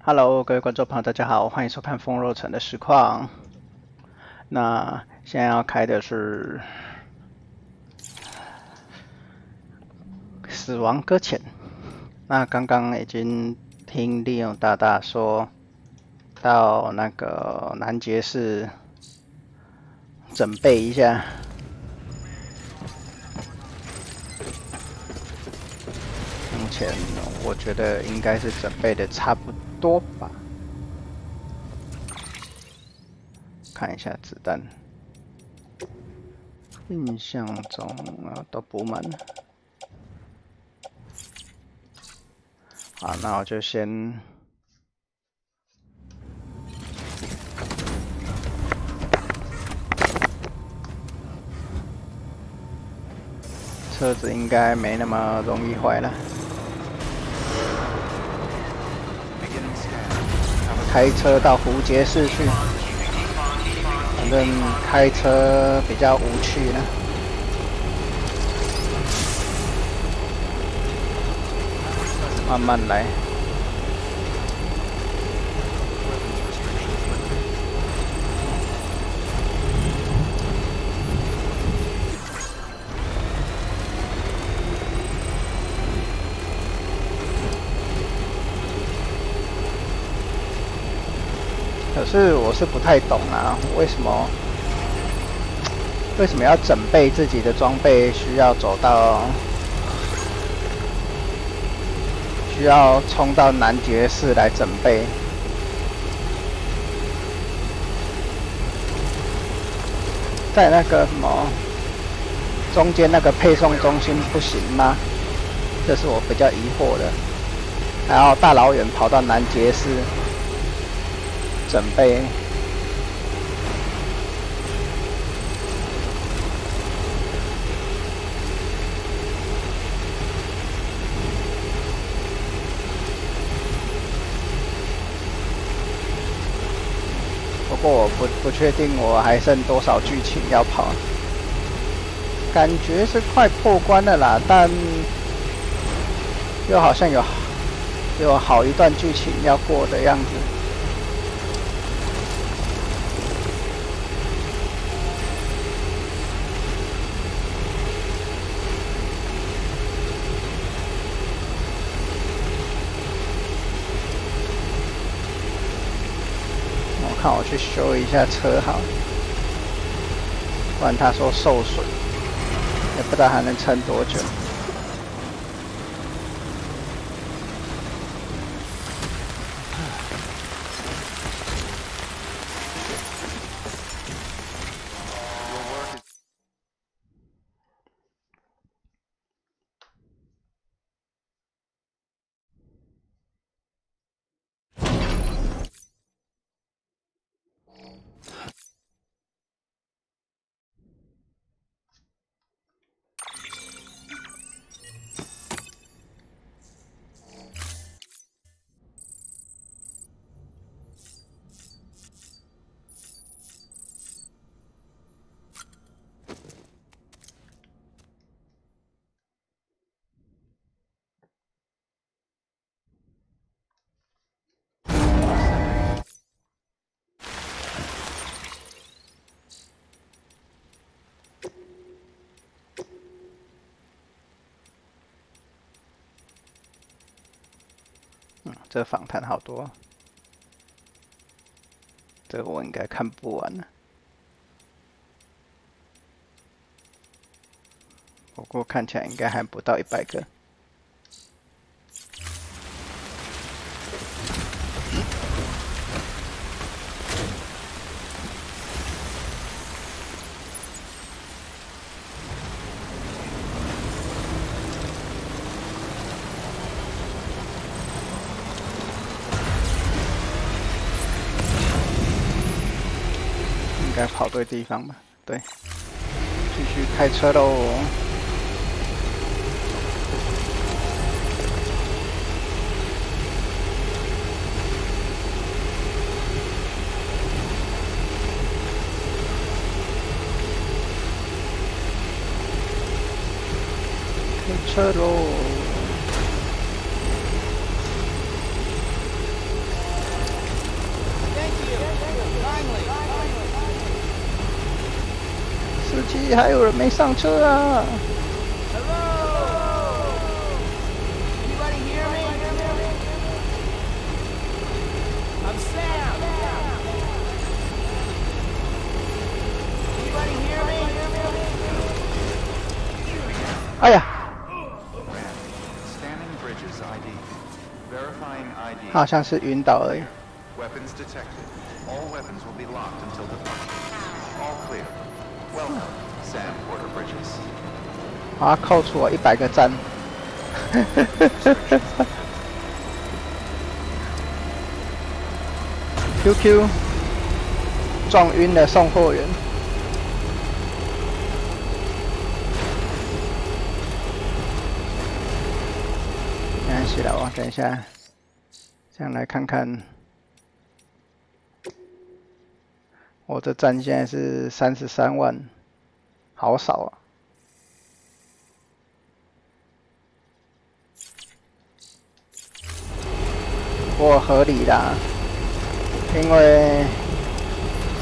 Hello，各位观众朋友，大家好，欢迎收看风若城的实况。那现在要开的是死亡搁浅。那刚刚已经听利用大大说到那个南杰市准备一下。目前我觉得应该是准备的差不多吧。看一下子弹，印象中都补满了。好，那我就先车子应该没那么容易坏了。开车到胡杰市去，反正开车比较无趣呢。慢慢来。可是我是不太懂啊，为什么要整备自己的装备，需要冲到南爵士来整备？在那个什么中间那个配送中心不行吗？这是我比较疑惑的。还要大老远跑到南爵士整备。不过我不确定我还剩多少剧情要跑，感觉是快破关了啦，但又好像有好一段剧情要过的样子。看我去修一下车好，不然他说受损，也不知道还能撑多久。这访谈好多，这个我应该看不完了。不过看起来应该还不到100个。应该跑对地方吧？对，继续开车喽。开车喽！里还有人没上车啊！ 哎呀！他好像是晕倒而已。好，扣除我100个赞。QQ 撞晕了送货员。 没关系了，我等一下，这样来看看，我的赞现在是33万，好少啊。不过合理啦，因为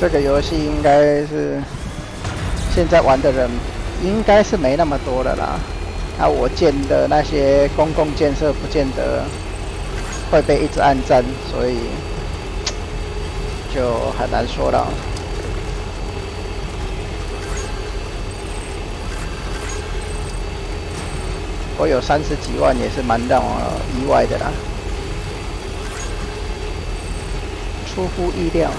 这个游戏应该是现在玩的人应该是没那么多了啦。 啊，我建的那些公共建设不见得会被一直按赞，所以就很难说了。我有30几万，也是蛮让我意外的啦，出乎意料。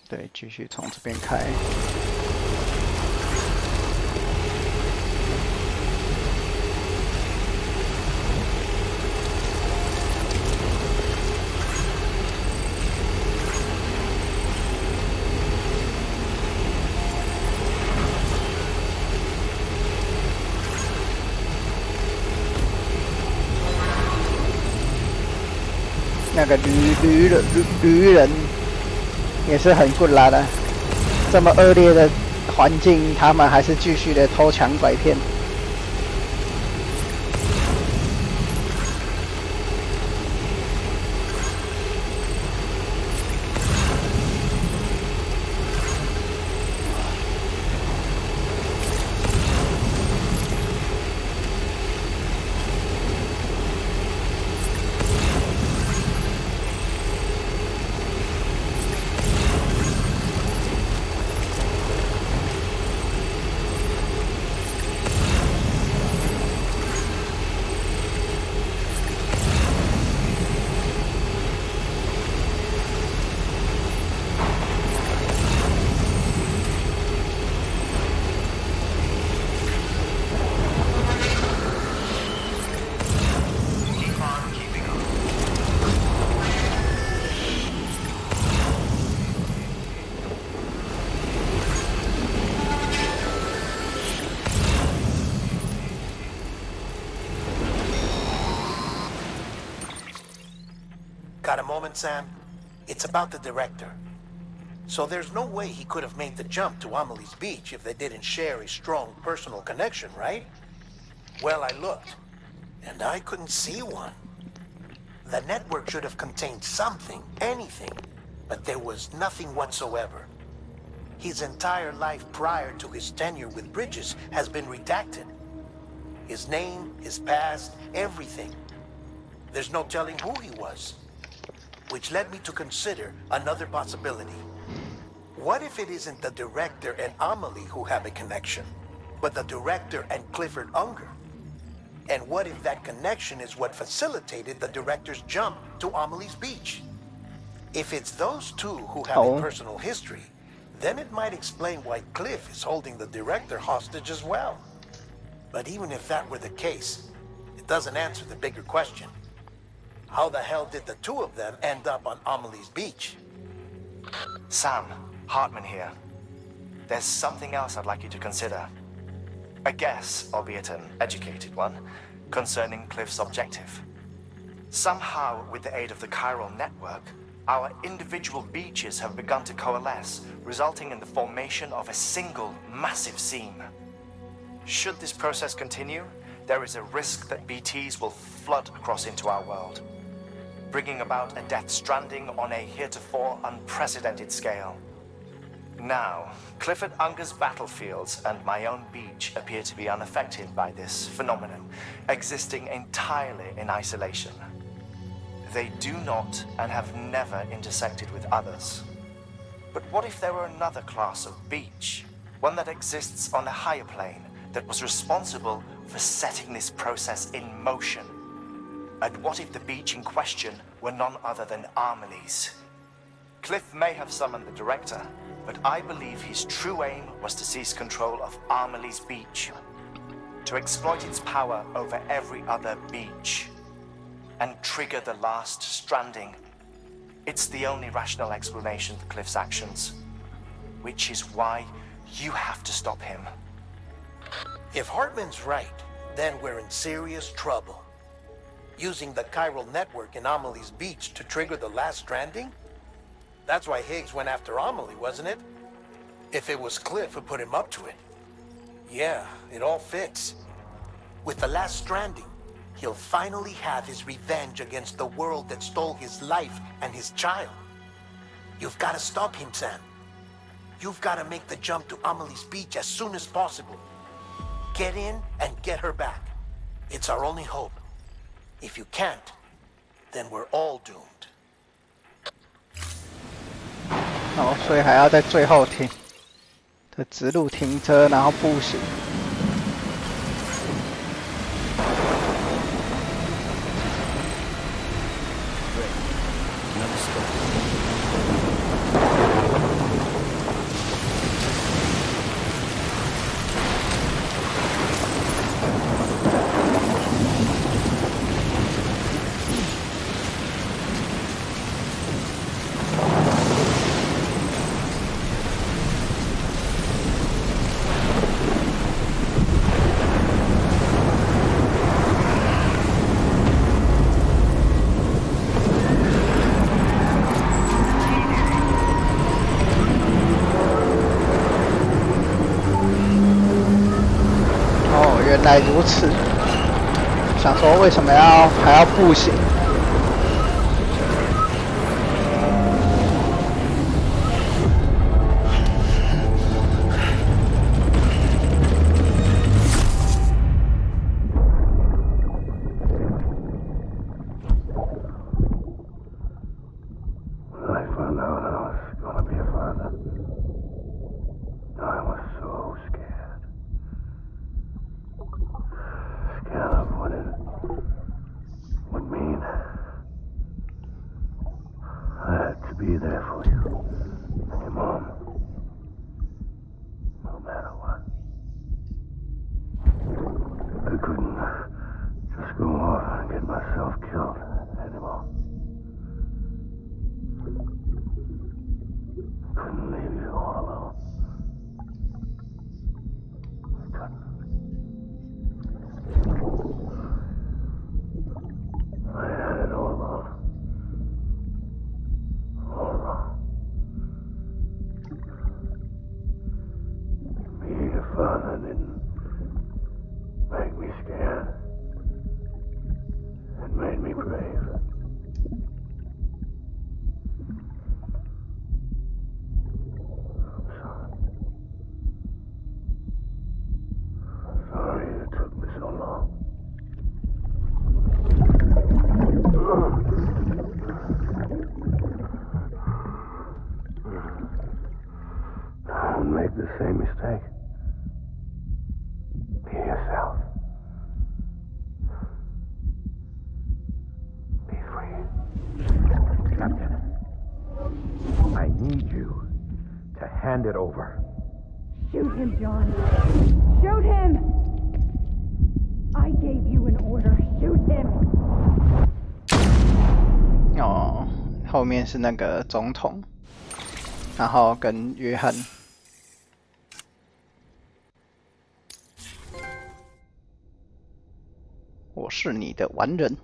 对，继续从这边开。那个驴人。 也是很good啦的，这么恶劣的环境，他们还是继续的偷抢拐骗。Got a moment, Sam? It's about the director. So there's no way he could have made the jump to Amelie's Beach if they didn't share a strong personal connection, right? Well, I looked, and I couldn't see one. The network should have contained something, anything, but there was nothing whatsoever. His entire life prior to his tenure with Bridges has been redacted. His name, his past, everything. There's no telling who he was. Which led me to consider another possibility. What if it isn't the director and Amelie who have a connection, but the director and Clifford Unger? And what if that connection is what facilitated the director's jump to Amelie's Beach? If it's those two who have a personal history, then it might explain why Cliff is holding the director hostage as well. But even if that were the case, it doesn't answer the bigger question. How the hell did the two of them end up on Amelie's Beach? Sam, Hartman here. There's something else I'd like you to consider. A guess, albeit an educated one, concerning Cliff's objective. Somehow, with the aid of the chiral network, our individual beaches have begun to coalesce, resulting in the formation of a single massive seam. Should this process continue, there is a risk that BTs will flood across into our world, bringing about a death stranding on a heretofore unprecedented scale. Now, Clifford Unger's battlefields and my own beach appear to be unaffected by this phenomenon, existing entirely in isolation. They do not and have never intersected with others. But what if there were another class of beach, one that exists on a higher plane, that was responsible for setting this process in motion? And what if the beach in question were none other than Amelie's? Cliff may have summoned the director, but I believe his true aim was to seize control of Amelie's beach, to exploit its power over every other beach, and trigger the last stranding. It's the only rational explanation for Cliff's actions, which is why you have to stop him. If Hartman's right, then we're in serious trouble. Using the chiral network in Amelie's beach to trigger the last stranding? That's why Higgs went after Amelie, wasn't it? If it was Cliff who put him up to it. Yeah, it all fits. With the last stranding, he'll finally have his revenge against the world that stole his life and his child. You've got to stop him, Sam. You've got to make the jump to Amelie's beach as soon as possible. Get in and get her back. It's our only hope. If you can't, then we're all doomed. 哦，所以还要在最后停的直路停车，然后步行。原来如此，想说为什么还要步行？Be there for you, and your mom, no matter what. I couldn't just go off and get myself killed anymore. Couldn't leave you all alone. I couldn't. I had it all wrong. All wrong. Being a father didn't make me scared. It made me brave. I'm sorry. Sorry it took me so long. Don't make the same mistake. Be yourself. Be free. Captain, I need you to hand it over. Shoot him, John. Shoot him! I gave you an order. Shoot him! 哦，后面是那个总统，然后跟约翰。我是你的完人。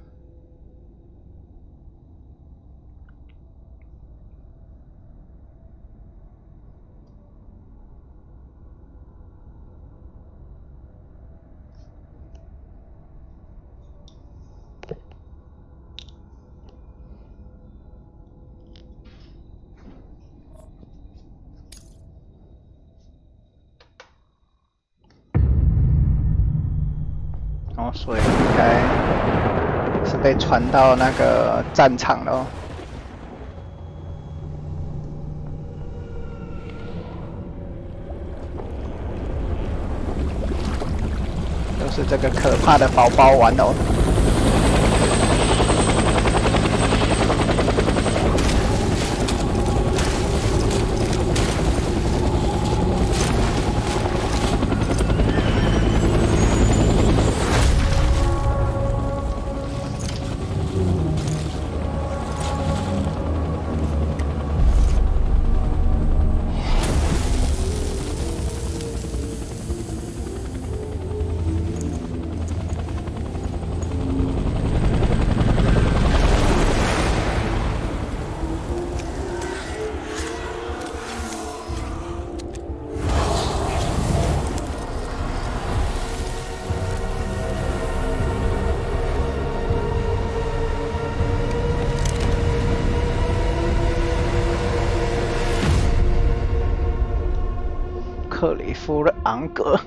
哦，所以应该是被传到那个战场了。就是这个可怕的宝宝玩偶。克里夫的昂格。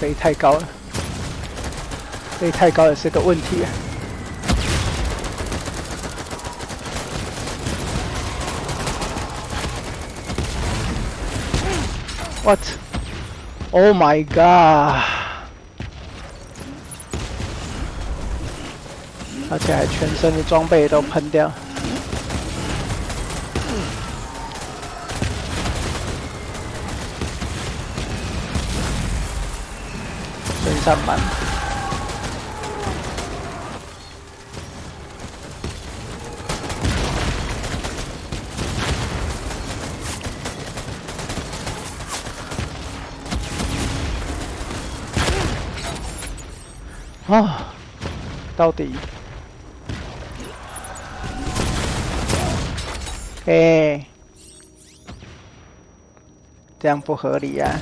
飞太高了，飞太高也是个问题啊。What? Oh my god! 而且还全身的装备都喷掉。身上满。啊，到底，哎，这样不合理啊！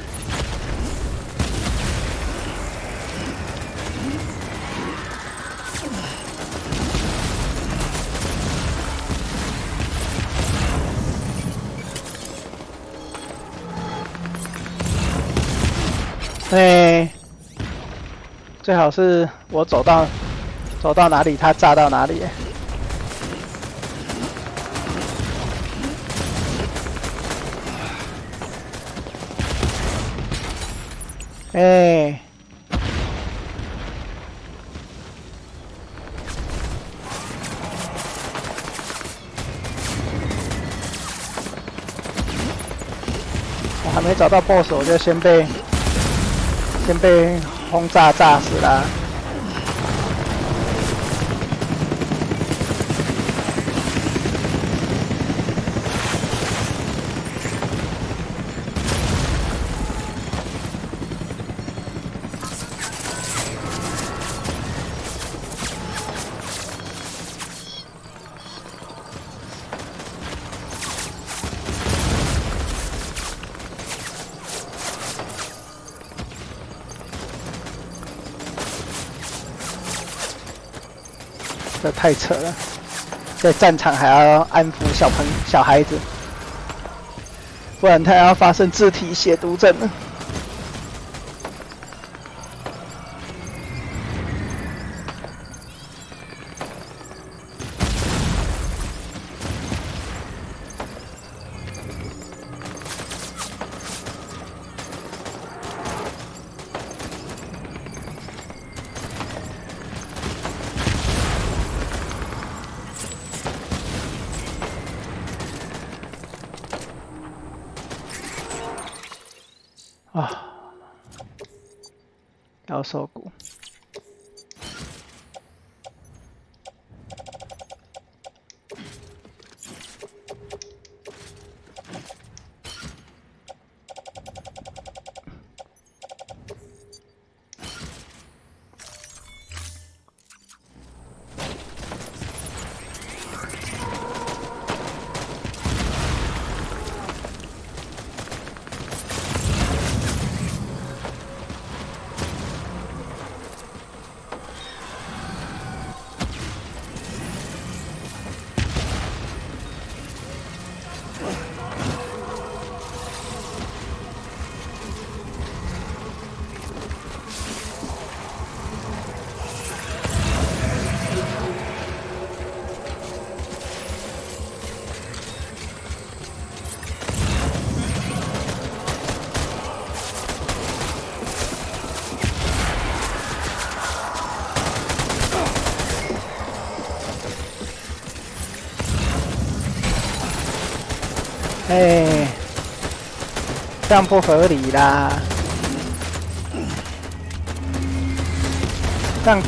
哎。最好是我走到哪里，它炸到哪里。哎，我还没找到 BOSS， 我就先被轰炸炸死了。这太扯了，在战场还要安抚小孩子，不然他要发生自体血毒症了。啊，要受骨。哎，这样不合理啦！这样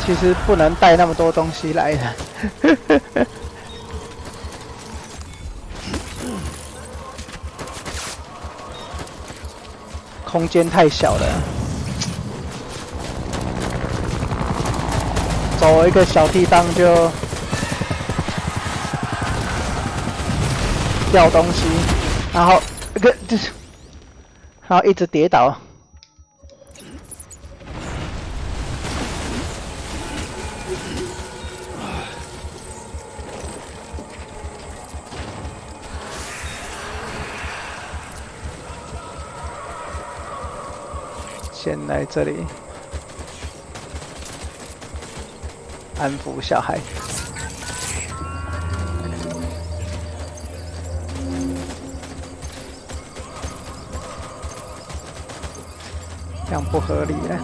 其实不能带那么多东西来的。空间太小了，走一个小地方就掉东西，然后然后一直跌倒。先来这里安抚小孩。这样不合理了。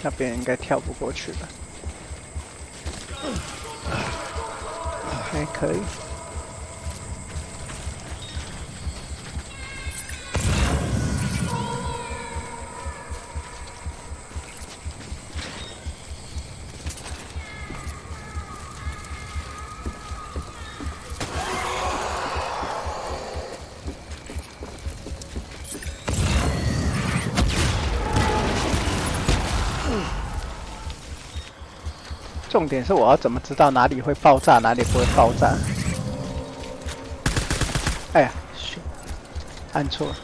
那边应该跳不过去吧？还可以。重点是我要怎么知道哪里会爆炸，哪里不会爆炸？哎呀，按错了。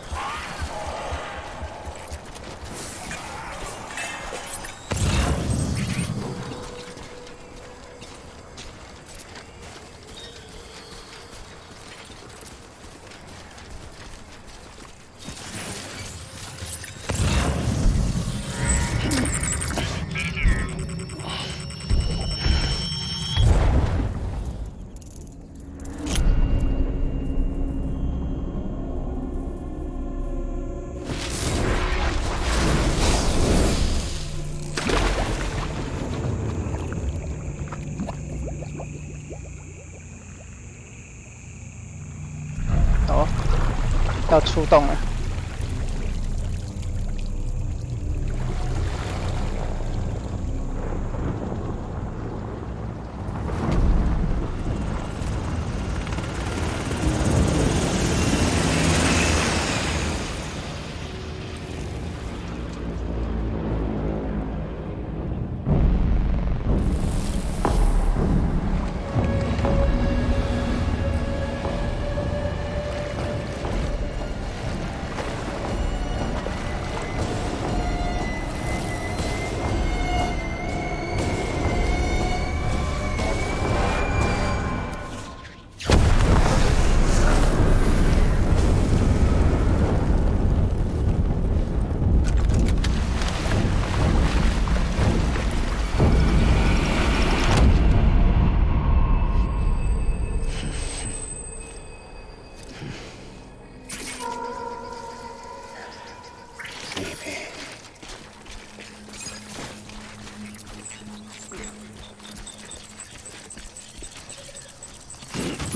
要出动了。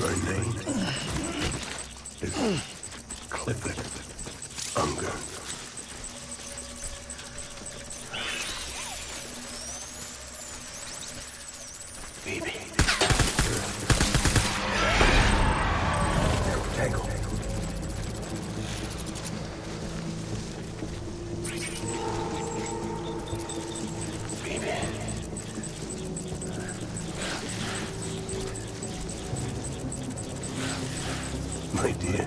My name is Clifford Unger. Baby. Tangle. Baby. My dear.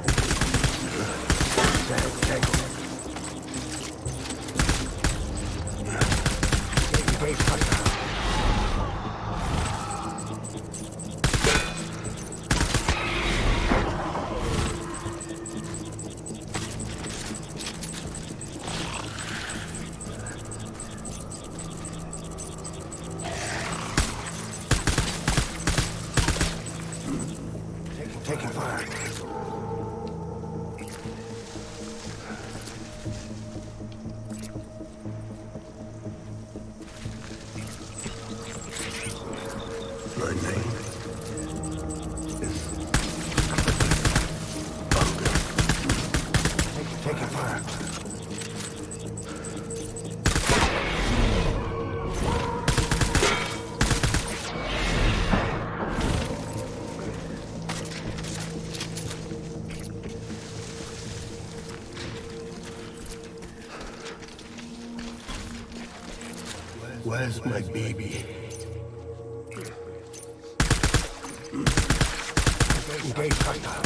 Tangle. Taking fire. My name is Unger. Taking fire. Where's my baby? Engage hostile.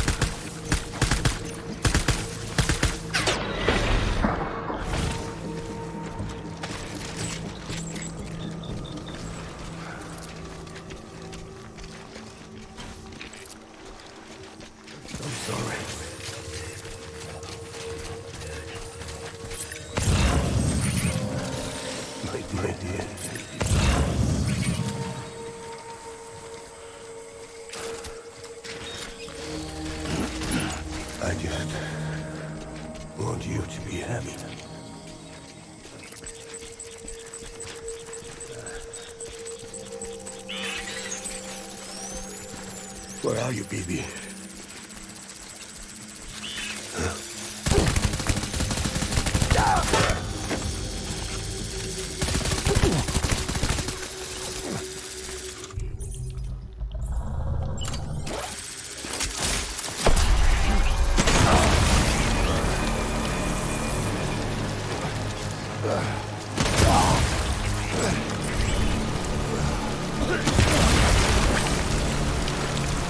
I'm sorry. My dear. I just want you to be happy. Where are you, baby?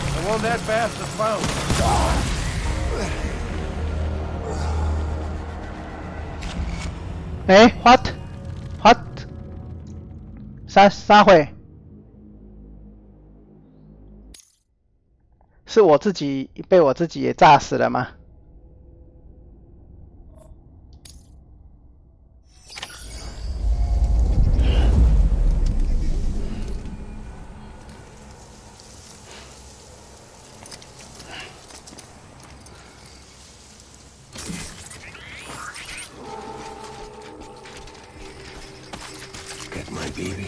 I won that fast as found. what？撒会？是我自己被我自己也炸死了吗？Get my baby.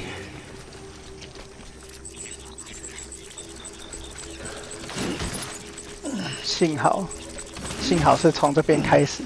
幸好是从这边开始。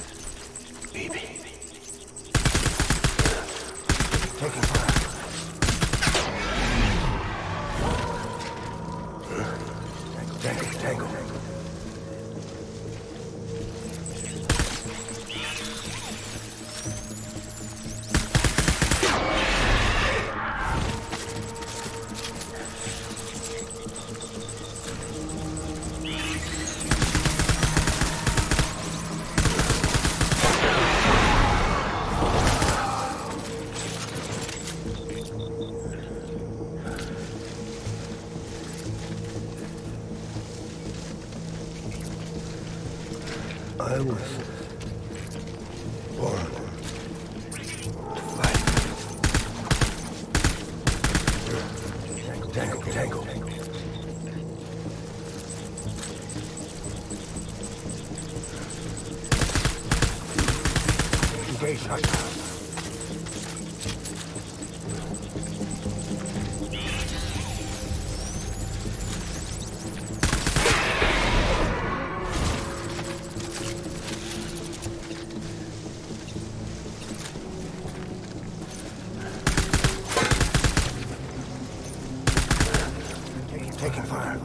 I was born to fight. Tango. Engage hostile. Taking fire.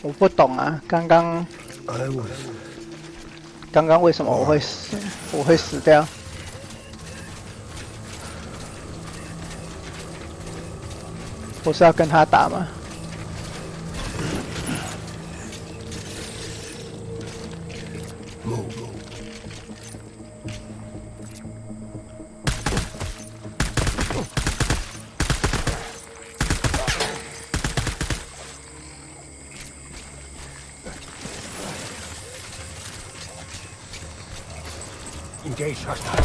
我不懂啊，刚刚为什么我会死掉？不是要跟他打吗？ Engage hostile.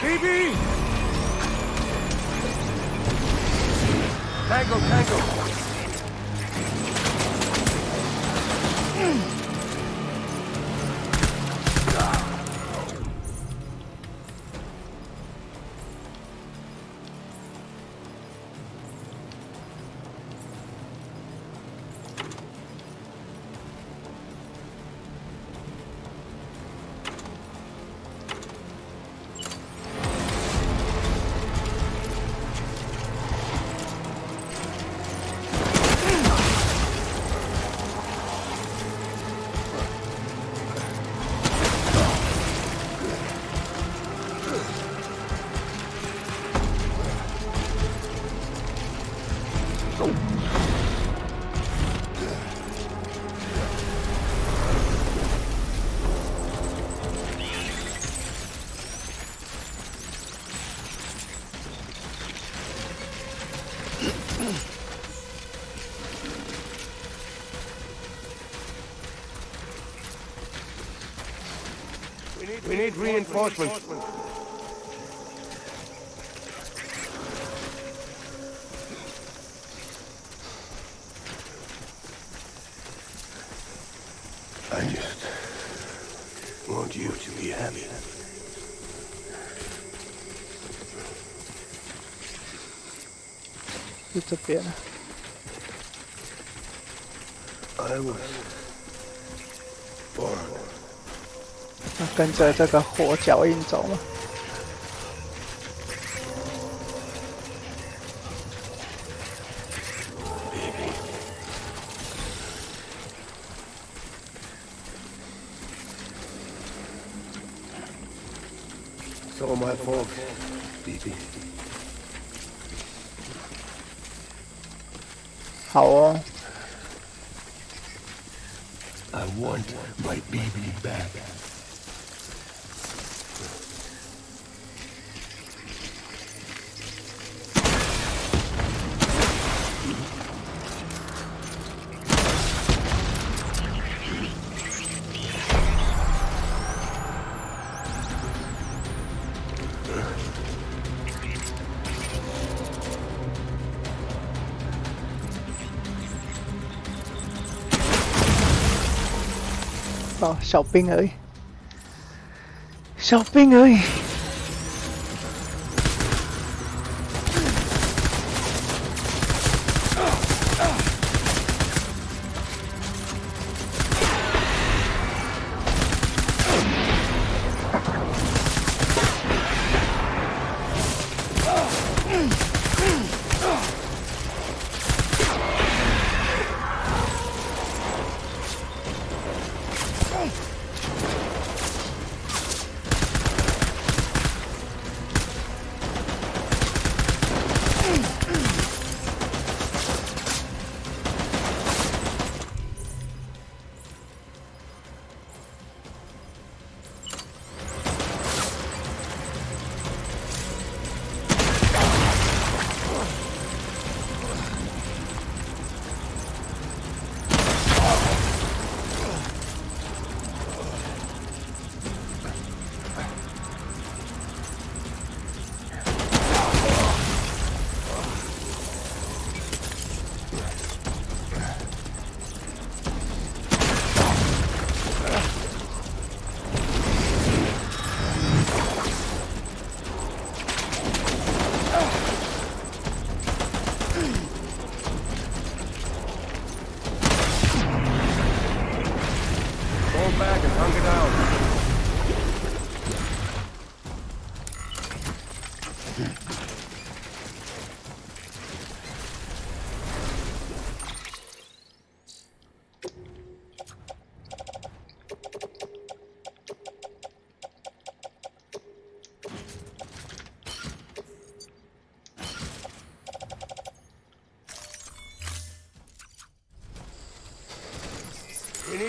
BB! Tango. We need reinforcements. I just want you to be happy. I was born. 跟着这个火脚印走吗？ So my fault, BB. 好哦。 I want my BB back.哦，小兵而已。小兵而已。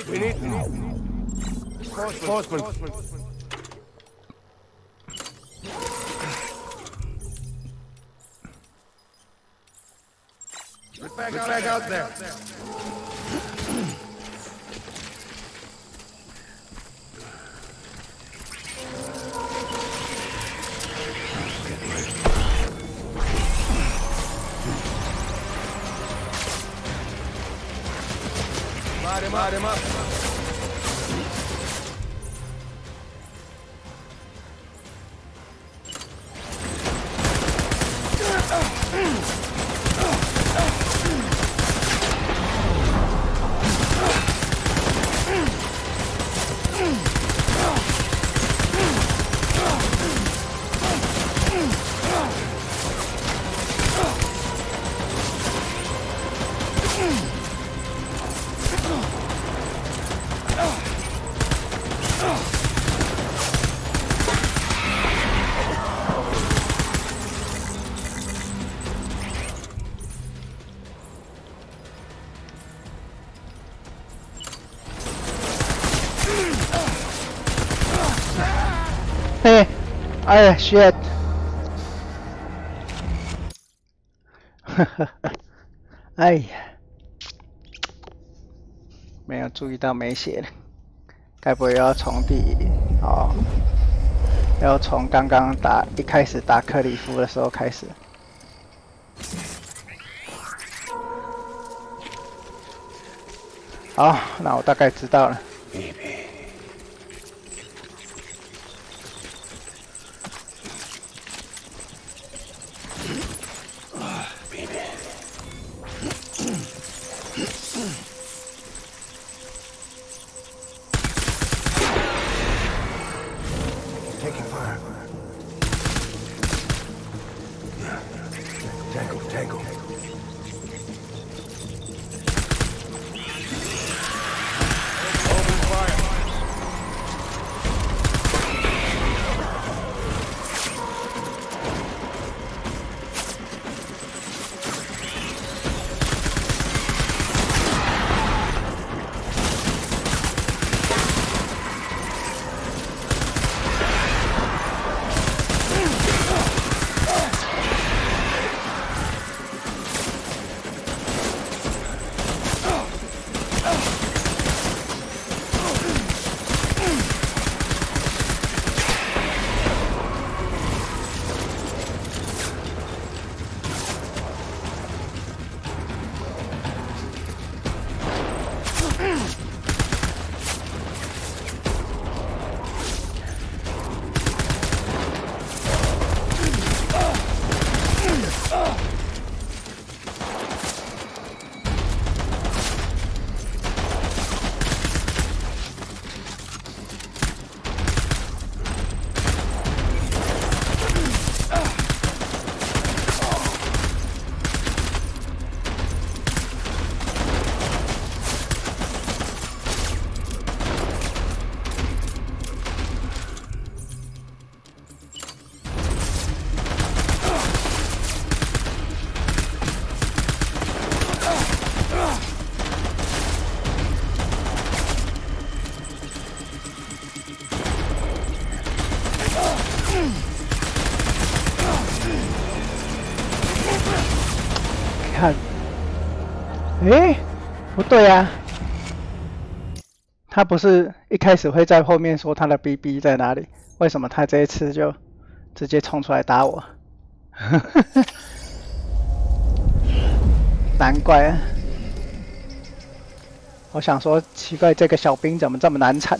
We need Horseman. Get back out there. Light him up. Hey,哎 shit 哎呀，没有注意到没血了，该不会要从要从刚刚一开始打克里夫的时候开始？好，那我大概知道了。Tango. Open fire. 看，诶，不对啊，他不是一开始会在后面说他的 BB 在哪里？为什么他这一次就直接冲出来打我？难怪啊！我想说，奇怪，这个小兵怎么这么难缠？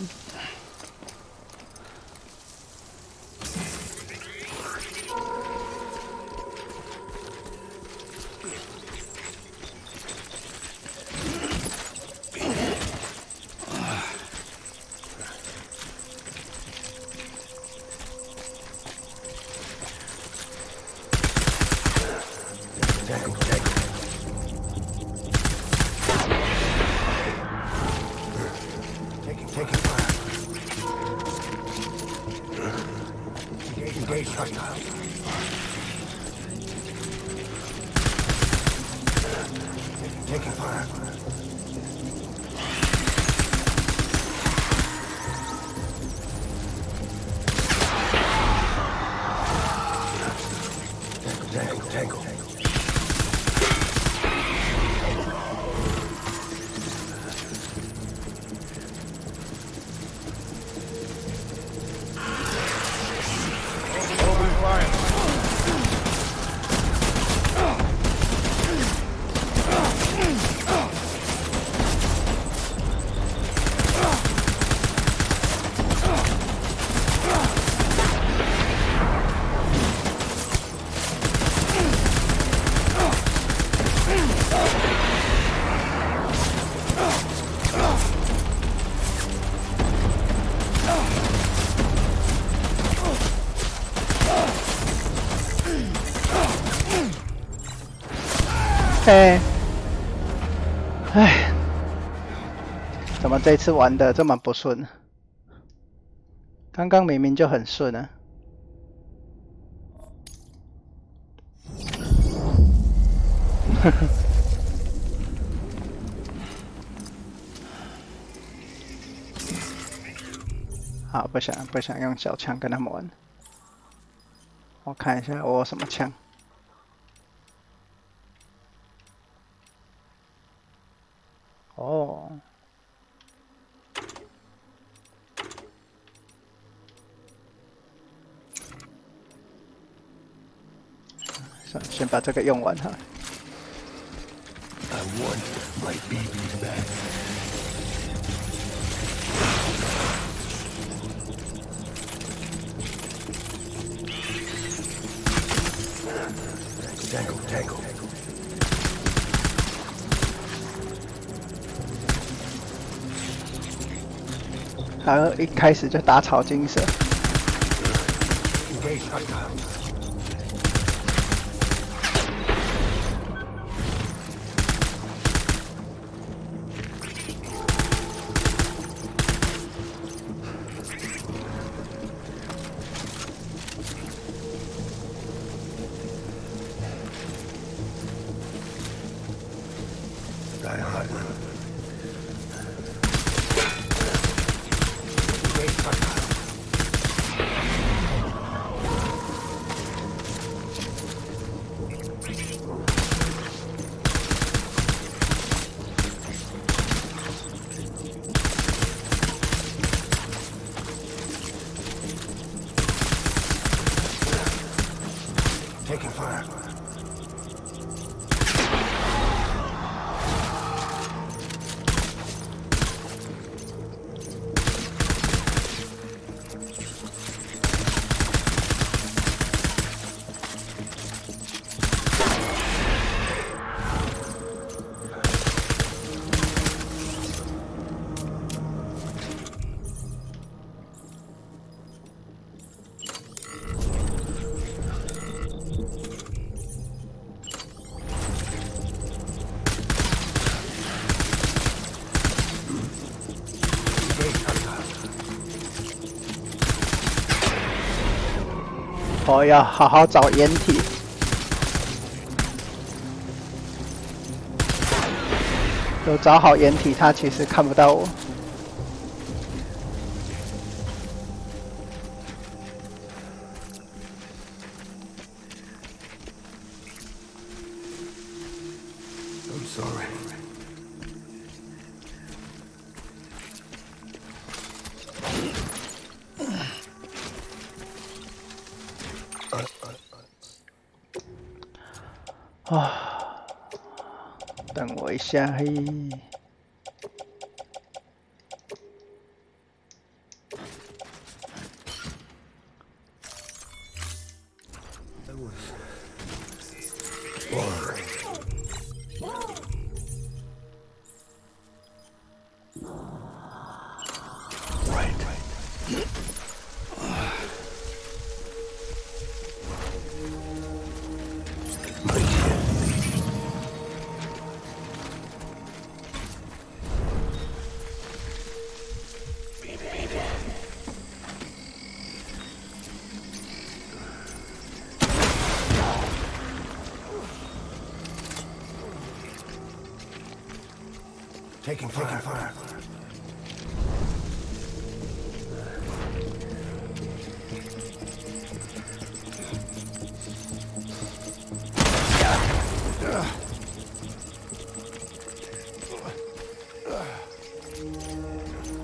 哎，怎么这次玩的这么不顺？刚刚明明就很顺啊！呵呵。好，不想用小枪跟他们玩。我看一下我有什么枪。哦。算了，先把这个用完哈。I want my baby back. Tango. 他一开始就打草惊蛇。Taking fire.我要好好找掩体。有找好掩体，他其实看不到我。sorry.等我一下，嘿。Taking fire.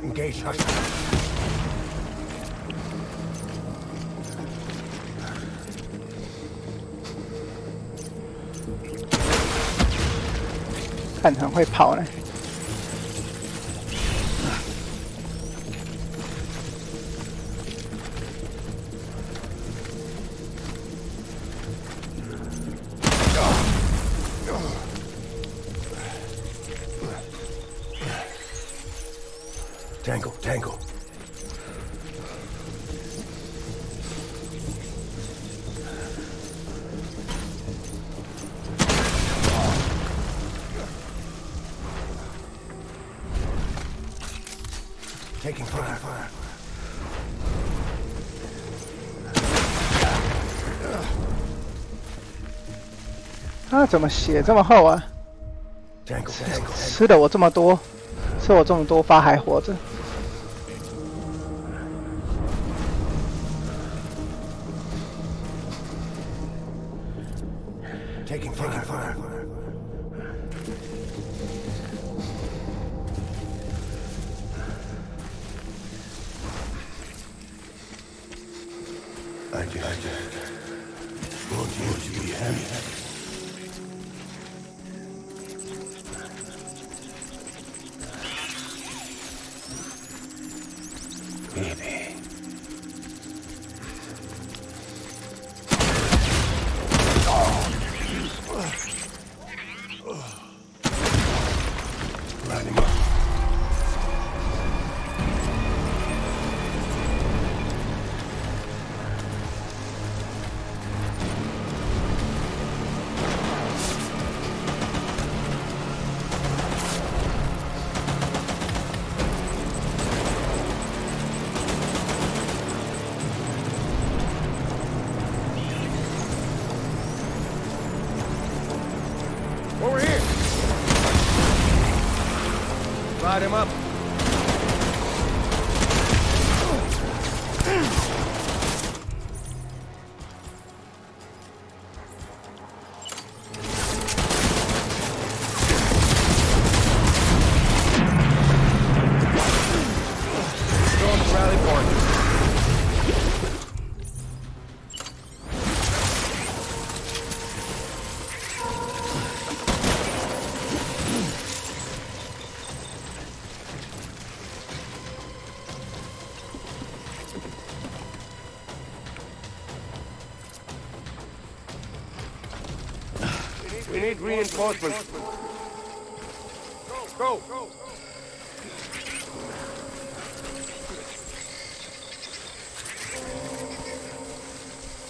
Engage hostile. 看很会跑呢。Tango. Taking fire. 他怎么血这么厚啊？ Tango. 吃了我这么多，吃我这么多发还活着。 Taking fire. I just want you to be happy. Baby. Light him up. Over here! Light him up. Go to rally point. We need reinforcements. Go!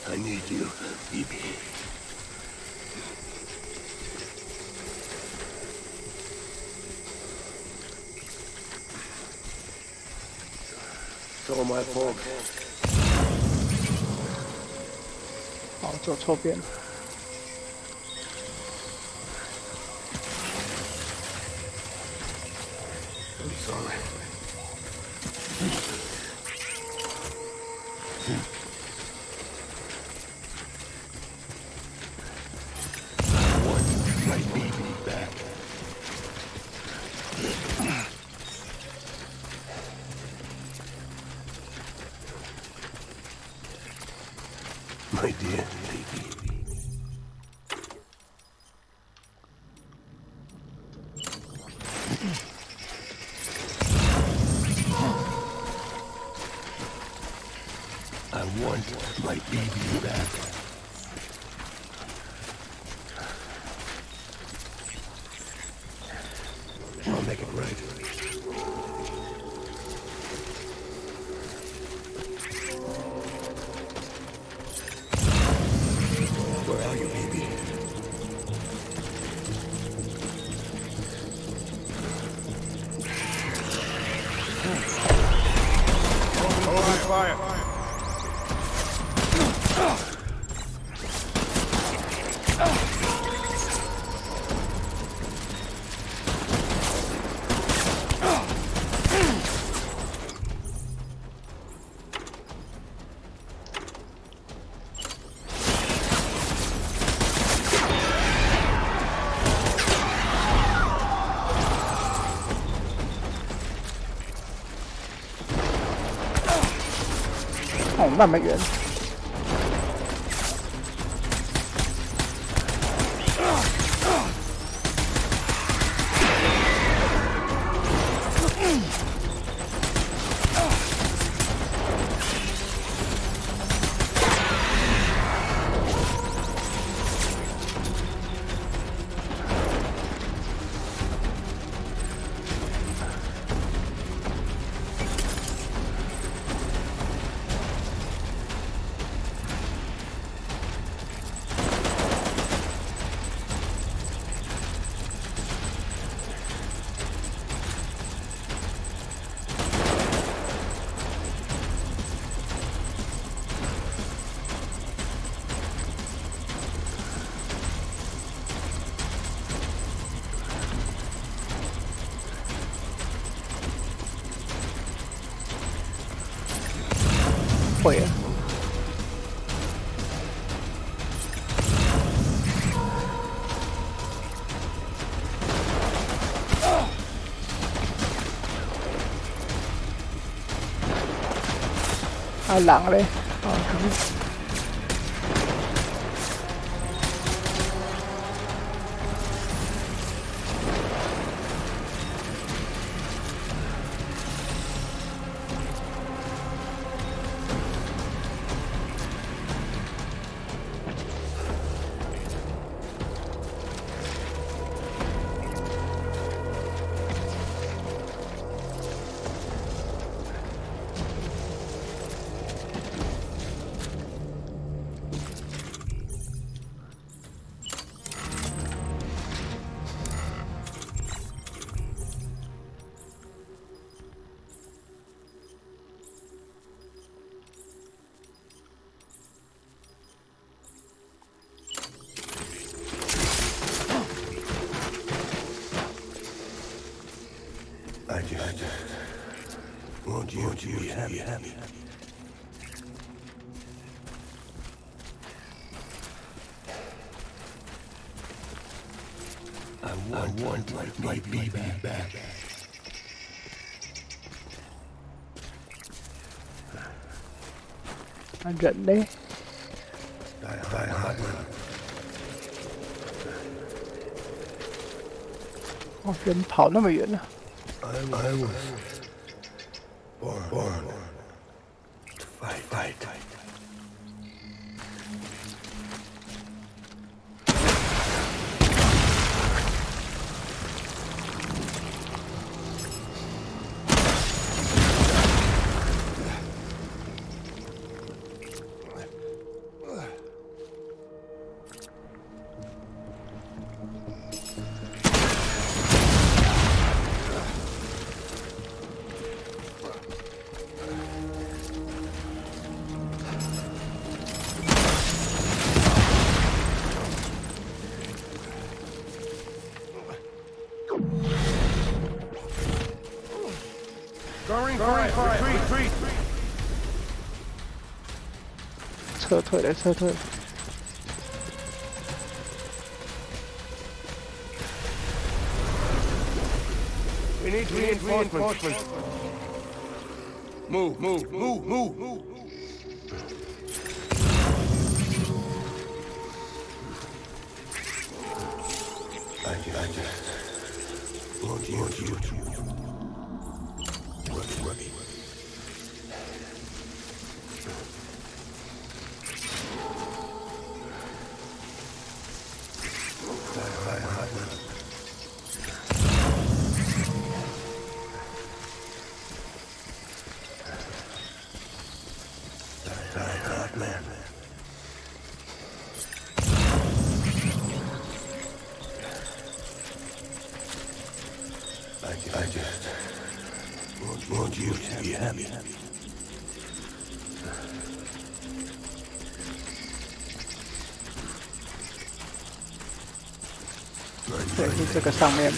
I need you, baby. So my fault. 哦，走错边了。 I'm sorry. I want my baby back. my dear baby. I want my baby back. I'll make it right. Where are you, baby? Open fire.哦，那么远。会了。啊，狼嘞！啊，I just want you to be happy. I want my baby back. Anh rịnh đi. Die Hartman. Ồ, rịnh跑那么远啊。 I was born to fight. Retreat! 撤退了，撤退了。 We need reinforcements. Move. I just want you to work. Man. I just want you to be happy. 对，是这个上面。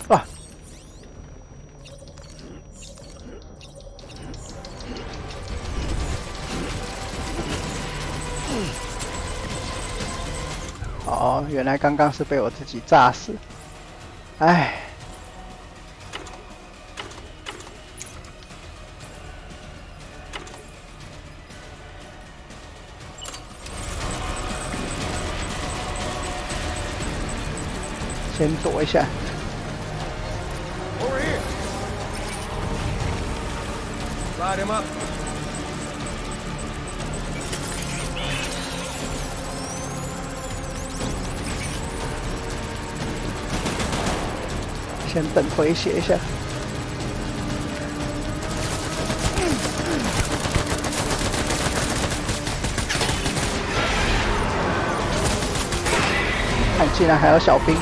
啊！哦，原来刚刚是被我自己炸死。唉。先躲一下。Over here. Light him up. 先等回血一下。看，竟然还有小兵。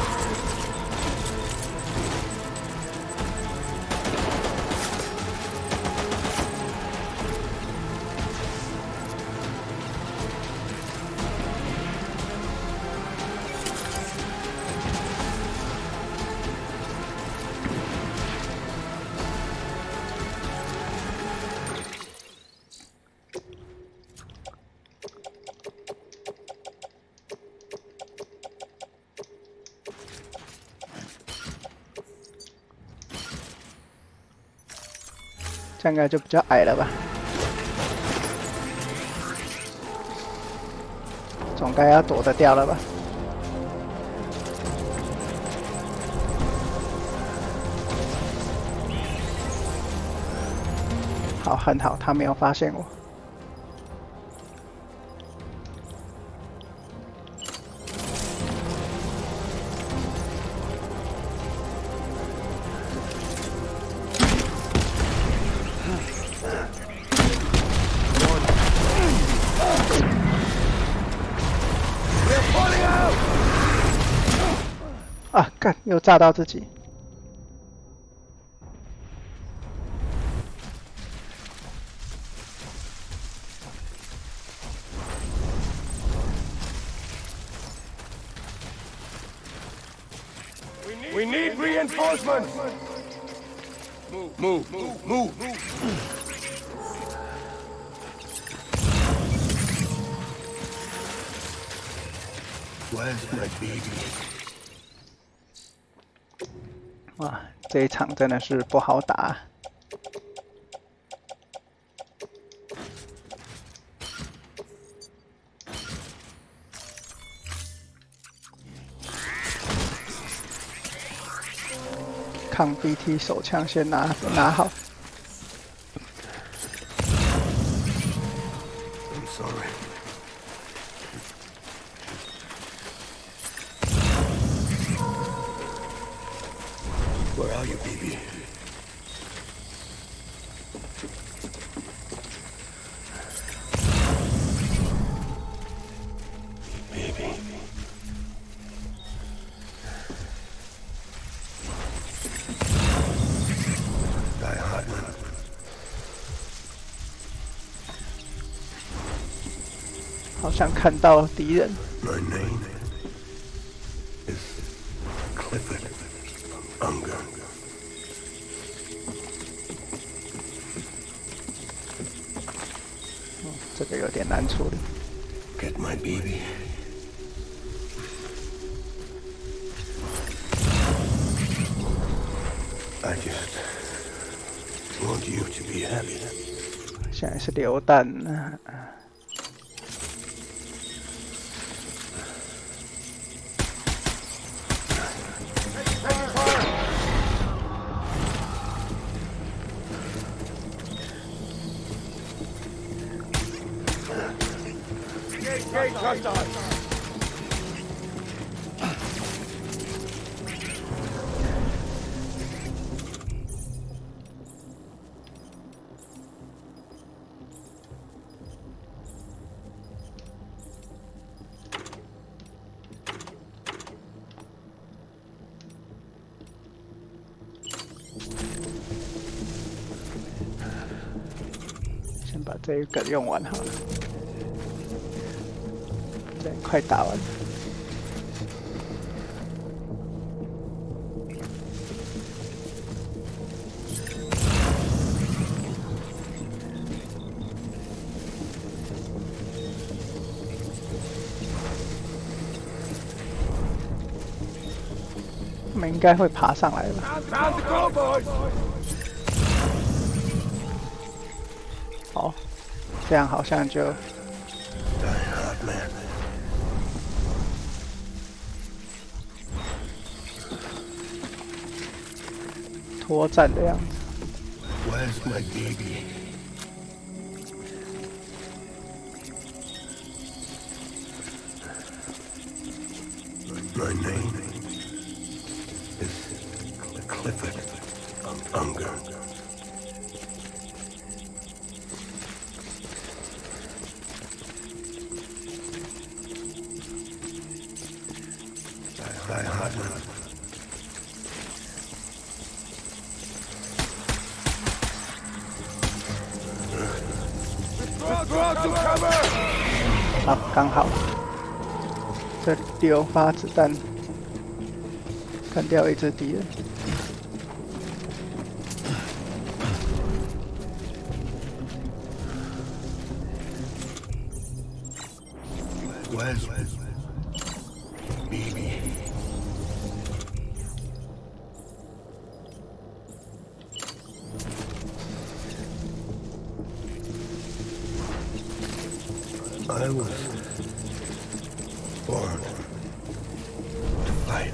这样应该就比较矮了吧，总该要躲得掉了吧。好，很好，他没有发现我。啊！干，又炸到自己。We need reinforcements. Move. Where's my baby? 哇，这一场真的是不好打。抗 BT 手枪先拿好。I'm sorry. Where are you, baby? Baby. Die Hartman. 好像看到敌人。 My name is Clifford Unger. 这个有点难处理。 Get my baby. I just want you to be happy. 现在是榴弹。 先把这个用完好了，对，快打完了。他们应该会爬上来吧？好，这样好像就 Die Hartman. 脱战的样子。 Where's my baby? My name is Clifford Unger. Die Hartman. Cover! 好，刚好，这丢发子弹，干掉一只敌人。 Where's baby? I was born to fight.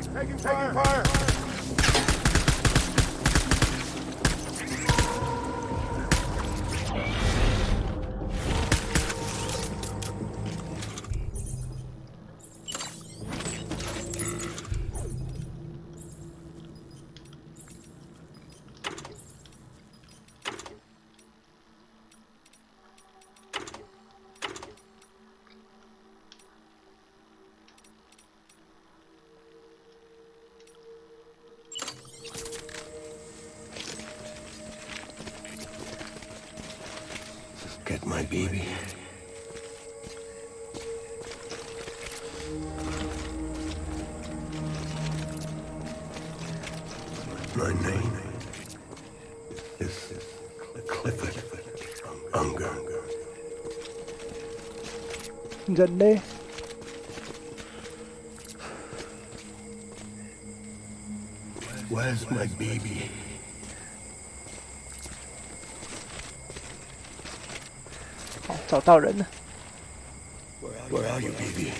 Taking fire! my baby? My name is Clifford Unger. 人类 Where's my baby? 好，找到人了。 Where are you, baby?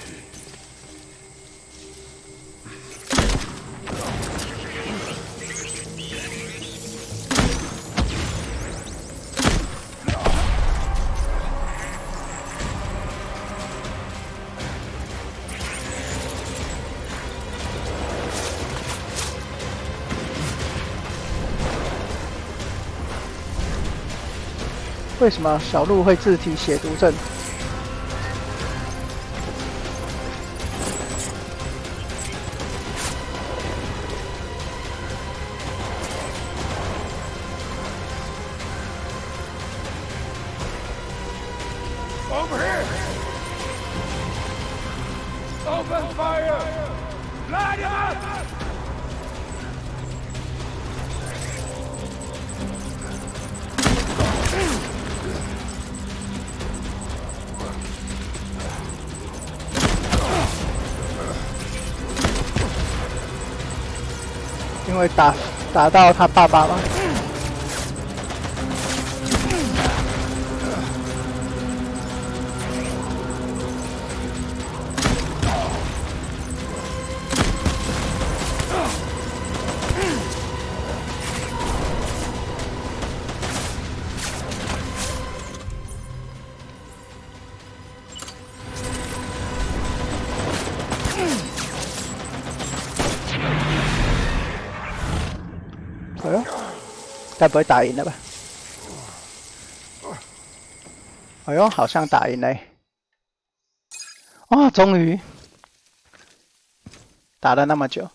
为什么小鹿会自体血毒症？ Over here! Open fire! Light him up! 因为打到他爸爸吗？ 哎呦，该不会打赢了吧？哎呦，好像打赢嘞！哦，终于打了那么久。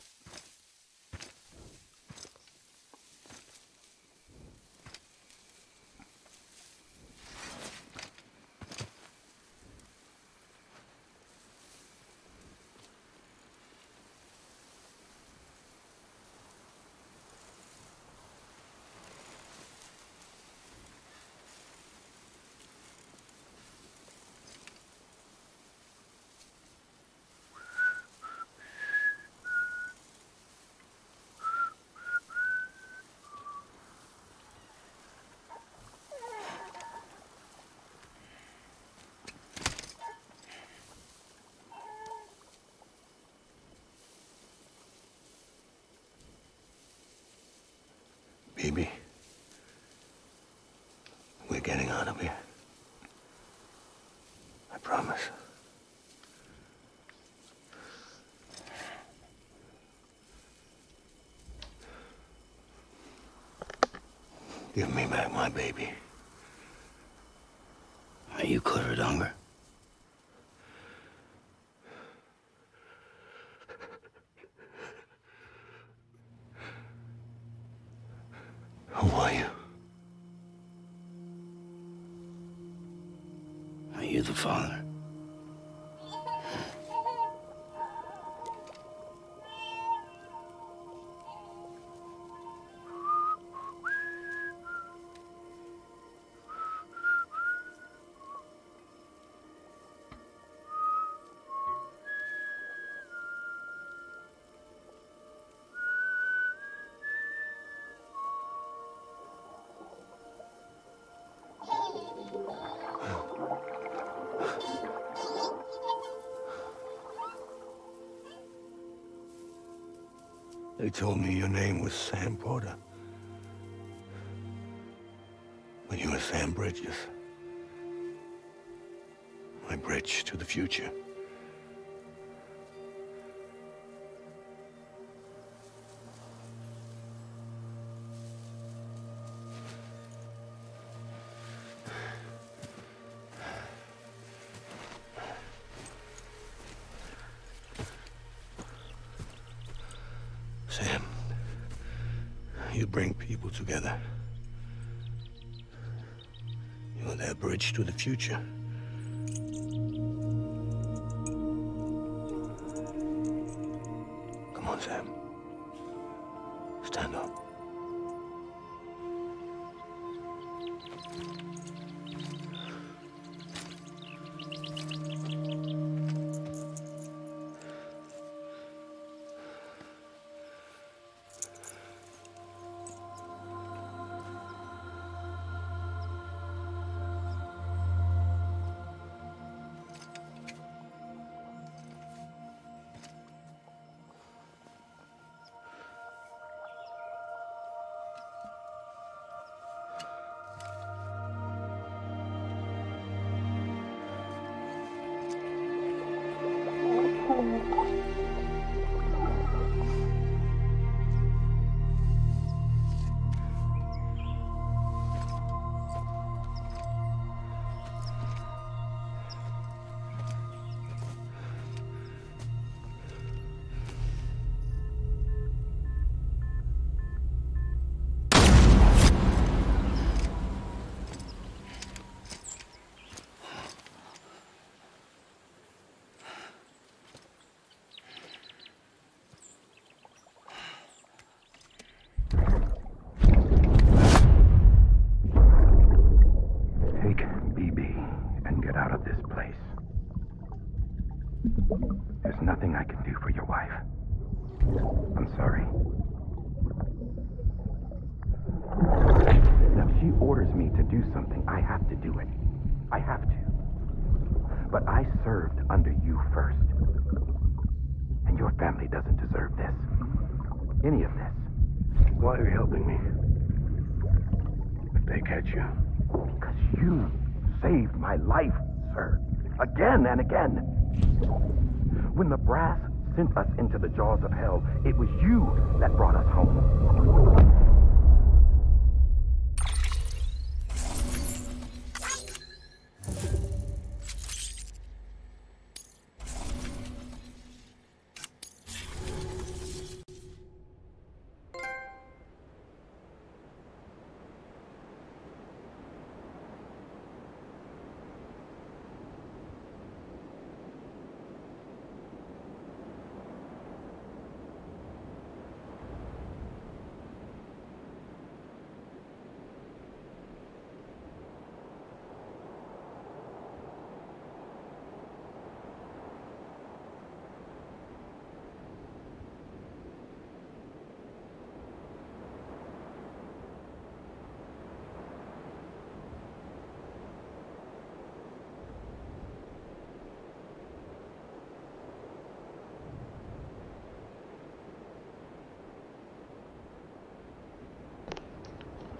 Baby, we're getting out of here. I promise. Give me back my baby. Are you Clifford Unger? Who are you? Are you the father? They told me your name was Sam Porter. But you were Sam Bridges. My bridge to the future. Sam, you bring people together. You're their bridge to the future. Come on, Sam. Stand up. There's nothing I can do for your wife. I'm sorry. Now, if she orders me to do something, I have to do it. I have to. But I served under you first. And your family doesn't deserve this. Any of this. Why are you helping me? If they catch you. Because you saved my life, sir. Again and again. When the brass sent us into the jaws of hell, it was you that brought us home.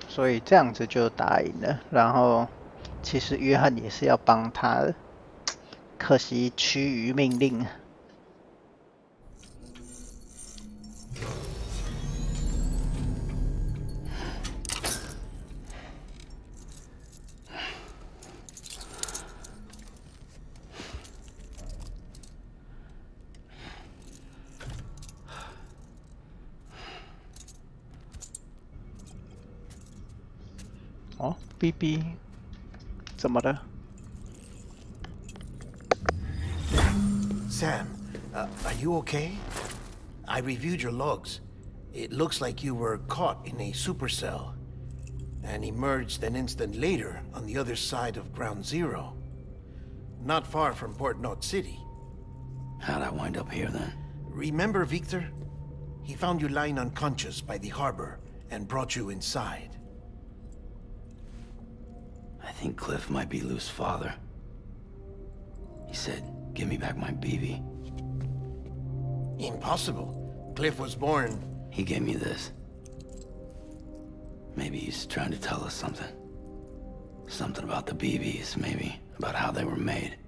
所以这样子就打赢了。然后其实约翰也是要帮他的，可惜趋于命令。哦 ，BB， 怎么了 ？Sam, are you okay? I reviewed your logs. It looks like you were caught in a supercell and emerged an instant later on the other side of Ground Zero, not far from Port Knot City. How'd I wind up here then? Remember Victor? He found you lying unconscious by the harbor and brought you inside. I think Cliff might be Lou's father. He said, give me back my BB. Impossible. Cliff was born... He gave me this. Maybe he's trying to tell us something. Something about the BBs, maybe. About how they were made.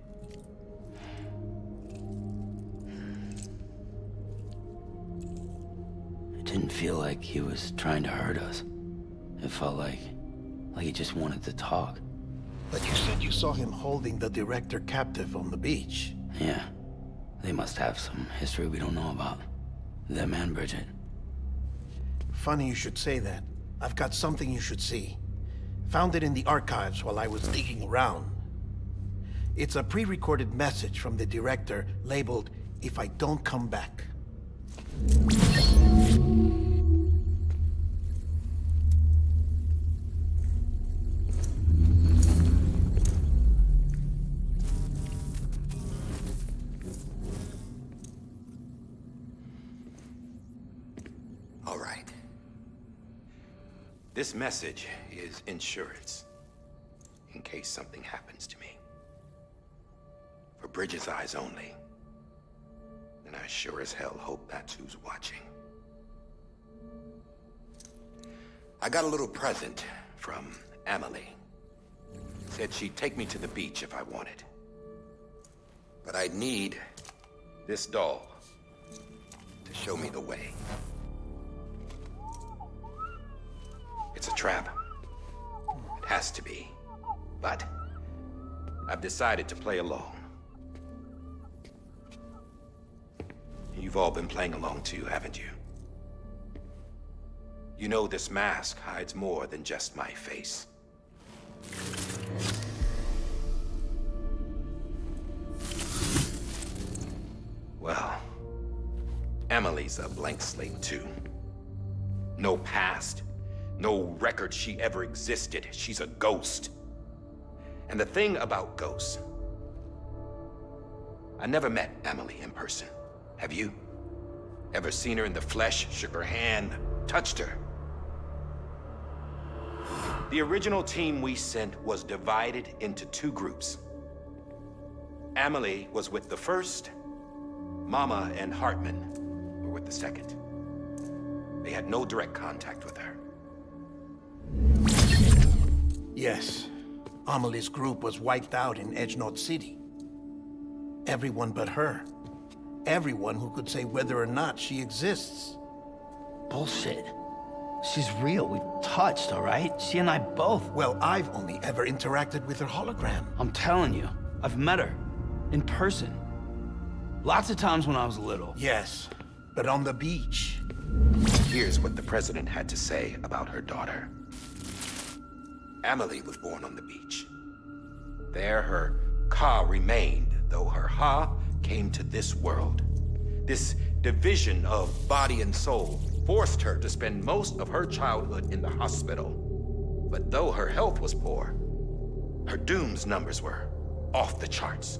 It didn't feel like he was trying to hurt us. It felt like he just wanted to talk. But you said you saw him holding the director captive on the beach. Yeah. They must have some history we don't know about. Them and Bridget. Funny you should say that. I've got something you should see. Found it in the archives while I was digging around. It's a pre-recorded message from the director labeled, "If I don't come back." All right. This message is insurance, in case something happens to me. For Bridget's eyes only. And I sure as hell hope that's who's watching. I got a little present from Emily. Said she'd take me to the beach if I wanted. But I'd need this doll to show me the way. It's a trap. It has to be. But I've decided to play along. You've all been playing along too, haven't you? You know this mask hides more than just my face. Well, Emily's a blank slate too. No past, no record she ever existed. She's a ghost. And the thing about ghosts, I never met Emily in person. Have you? Ever seen her in the flesh, shook her hand, touched her? The original team we sent was divided into two groups. Emily was with the first, Mama and Hartman were with the second. They had no direct contact with her. Yes. Amelie's group was wiped out in Edgenorth City. Everyone but her. Everyone who could say whether or not she exists. Bullshit. She's real. We touched, all right? She and I both. Well, I've only ever interacted with her hologram. I'm telling you, I've met her. In person. Lots of times when I was little. Yes, but on the beach. Here's what the president had to say about her daughter. Emily was born on the beach. There her Ka remained, though her Ha came to this world. This division of body and soul forced her to spend most of her childhood in the hospital. But though her health was poor, her Doom's numbers were off the charts.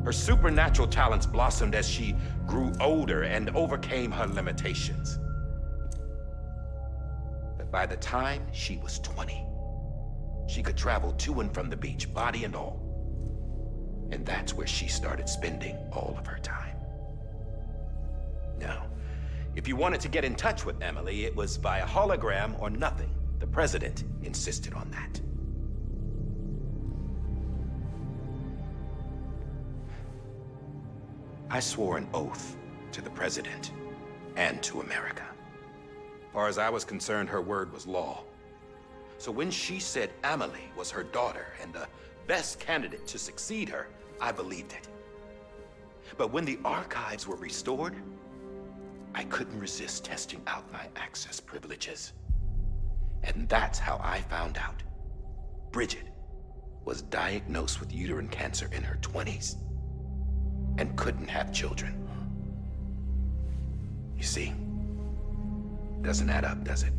Her supernatural talents blossomed as she grew older and overcame her limitations. But by the time she was 20, she could travel to and from the beach, body and all. And that's where she started spending all of her time. Now, if you wanted to get in touch with Emily, it was via hologram or nothing. The president insisted on that. I swore an oath to the president and to America. As far as I was concerned, her word was law. So when she said Emily was her daughter and the best candidate to succeed her, I believed it. But when the archives were restored, I couldn't resist testing out my access privileges. And that's how I found out Bridget was diagnosed with uterine cancer in her 20s and couldn't have children. You see, doesn't add up, does it?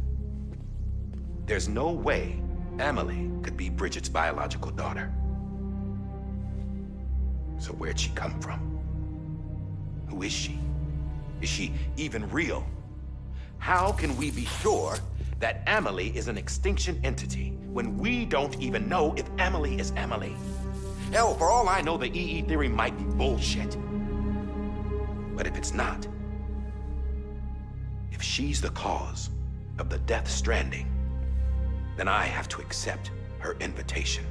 There's no way Emily could be Bridget's biological daughter. So where'd she come from? Who is she? Is she even real? How can we be sure that Emily is an extinction entity when we don't even know if Emily is Emily? Hell, for all I know, the EE theory might be bullshit. But if it's not, if she's the cause of the Death Stranding, then I have to accept her invitation.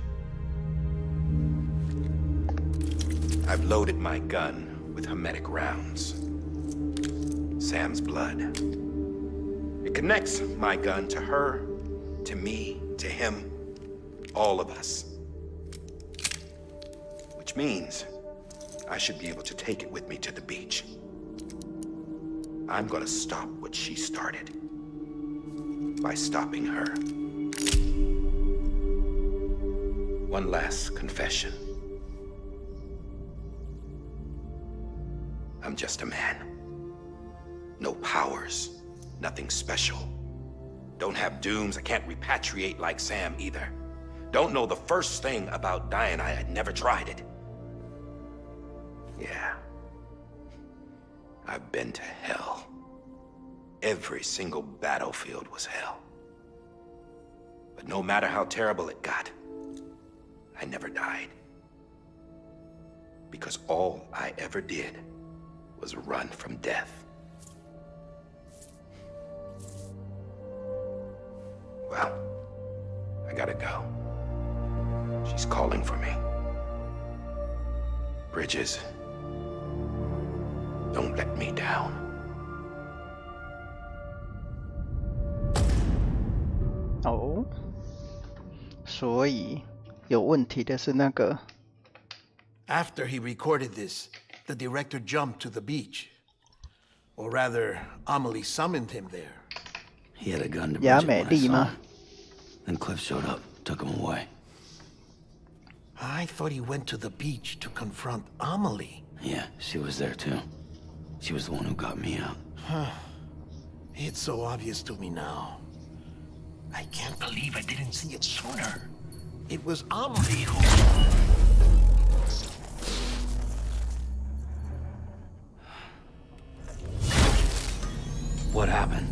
I've loaded my gun with hermetic rounds. Sam's blood. It connects my gun to her, to me, to him, all of us. Which means I should be able to take it with me to the beach. I'm gonna stop what she started by stopping her. One last confession. I'm just a man. No powers. Nothing special. Don't have dooms. I can't repatriate like Sam either. Don't know the first thing about dying. I had never tried it. Yeah. I've been to hell. Every single battlefield was hell. But no matter how terrible it got, I never died. Because all I ever did was run from death. Well, I gotta go. She's calling for me. Bridges, don't let me down.哦，所以有问题的是那个。After he recorded this, the director jumped to the beach. Or rather, Amelie summoned him there. He had a gun to Bridget 雅美 when I 丽 saw 吗 him. Then Cliff showed up, took him away. I thought he went to the beach to confront Amelie. Yeah, she was there too. She was the one who got me out. It's so obvious to me now. I can't believe I didn't see it sooner. It was Amelie who... What happened?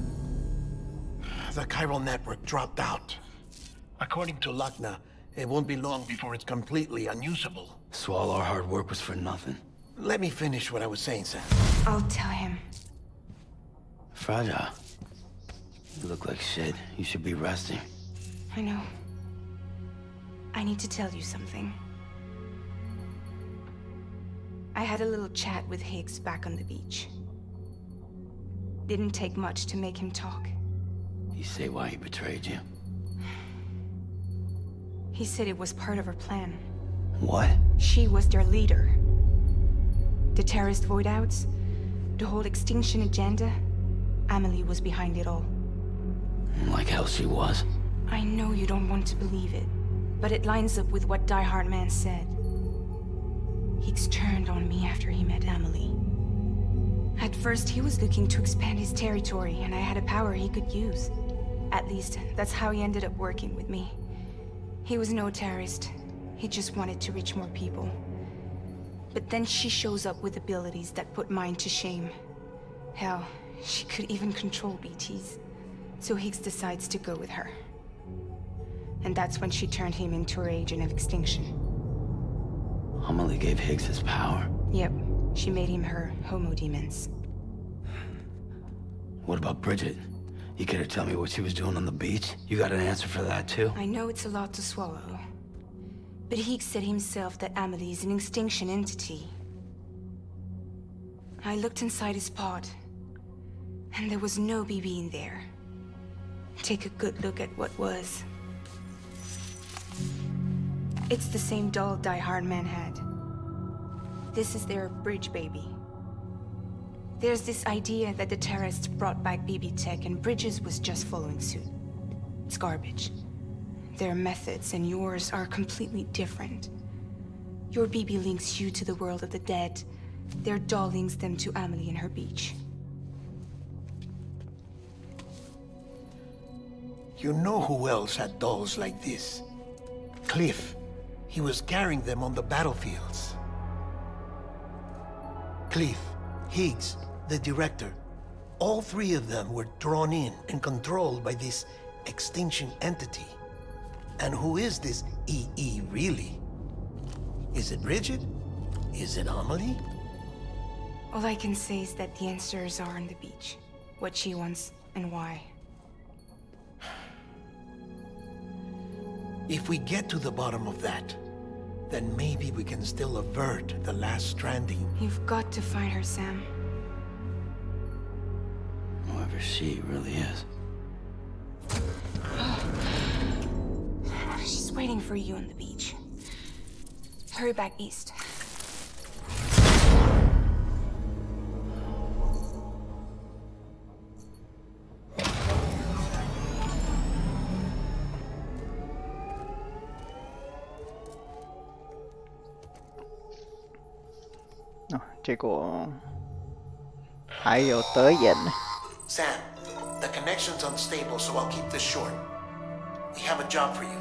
The chiral network dropped out. According to Lachna, it won't be long before it's completely unusable. So all our hard work was for nothing. Let me finish what I was saying, Sam. I'll tell him. Fragile. You look like shit. You should be resting. I know. I need to tell you something. I had a little chat with Higgs back on the beach. Didn't take much to make him talk. You say why he betrayed you? He said it was part of her plan. What? She was their leader. The terrorist void-outs, the whole extinction agenda, Amelie was behind it all. Like hell she was. I know you don't want to believe it, but it lines up with what Die Hard Man said. Higgs turned on me after he met Amelie. At first, he was looking to expand his territory, and I had a power he could use. At least, that's how he ended up working with me. He was no terrorist. He just wanted to reach more people. But then she shows up with abilities that put mine to shame. Hell, she could even control BTs. So Higgs decides to go with her. And that's when she turned him into her agent of extinction. Amelie gave Higgs his power. Yep, she made him her homo demons. What about Bridget? You care to tell me what she was doing on the beach? You got an answer for that too? I know it's a lot to swallow. But Higgs said himself that Amelie is an extinction entity. I looked inside his pod, and there was no BB in there. Take a good look at what was. It's the same doll Die Hard Man had. This is their bridge baby. There's this idea that the terrorists brought back BB tech and Bridges was just following suit. It's garbage. Their methods and yours are completely different. Your BB links you to the world of the dead. Their doll links them to Amelie and her beach. You know who else had dolls like this? Cliff. He was carrying them on the battlefields. Cliff, Higgs, the director. All three of them were drawn in and controlled by this extinction entity. And who is this EE really? Is it Bridget? Is it Amelie? All I can say is that the answers are on the beach. What she wants and why. If we get to the bottom of that, then maybe we can still avert the last stranding. You've got to find her, Sam. Whoever she really is. She's waiting for you on the beach. Hurry back east. 结果还有得眼。 Sam, the connection's unstable, so I'll keep this short. We have a job for you.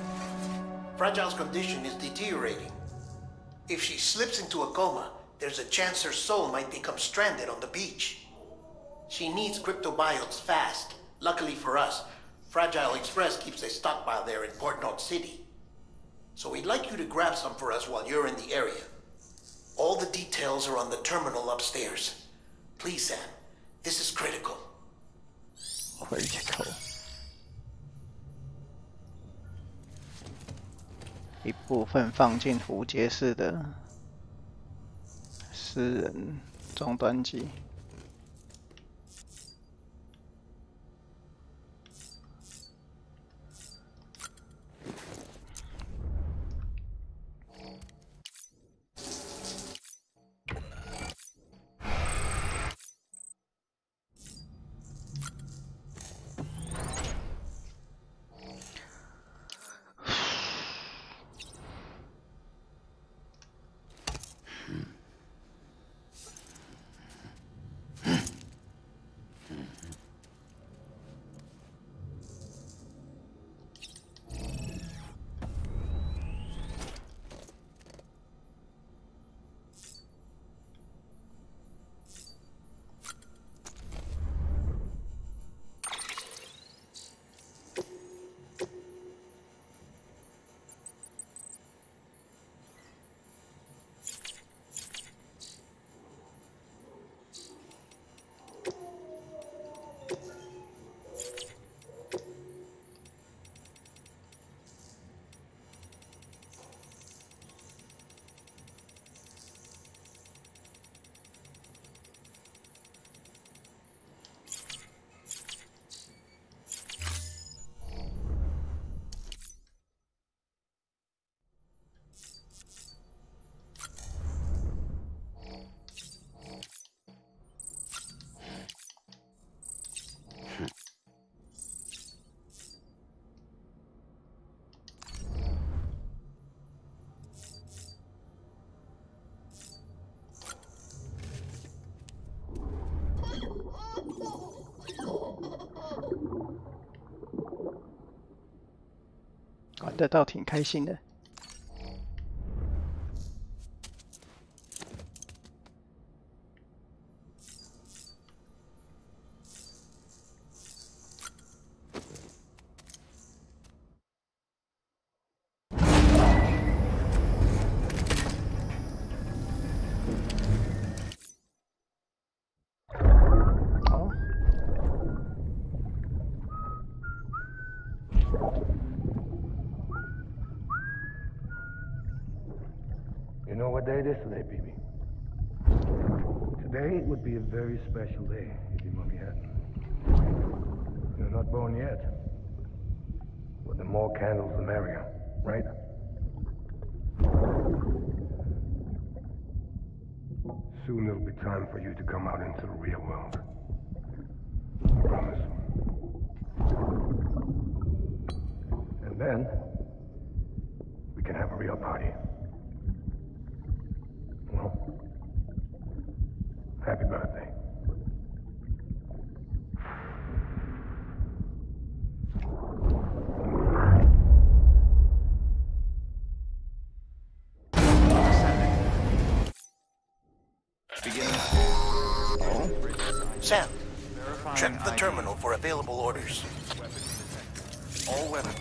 Fragile's condition is deteriorating. If she slips into a coma, there's a chance her soul might become stranded on the beach. She needs cryptobiotes fast. Luckily for us, Fragile Express keeps a stockpile there in Port North City. So we'd like you to grab some for us while you're in the area. All the details are on the terminal upstairs. Please, Sam, this is critical. Critical. 一部分放进胡杰式的私人终端机。玩得到挺开心的。You know what day it is today, BB? Today would be a very special day if your mommy hadn't. You're not born yet. But the more candles, the merrier, right? Soon it'll be time for you to come out into the real world. I promise. And then, we can have a real party. Well, happy birthday. Sam, check the terminal for available orders. All weapons.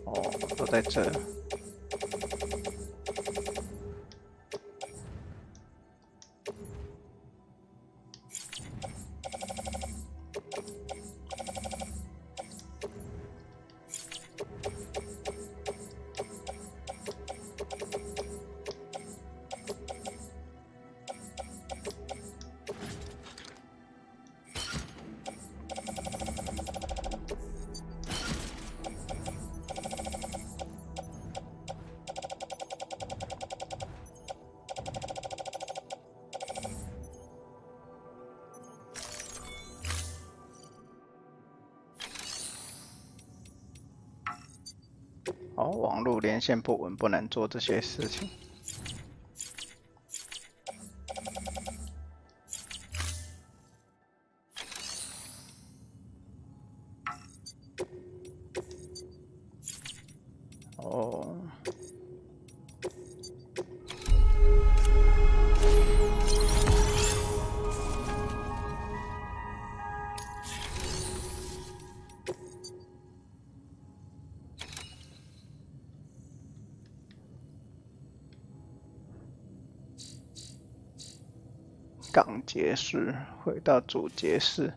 哦，都在这。网络连线不稳，不能做这些事情。哦。 港结室，回到主结室。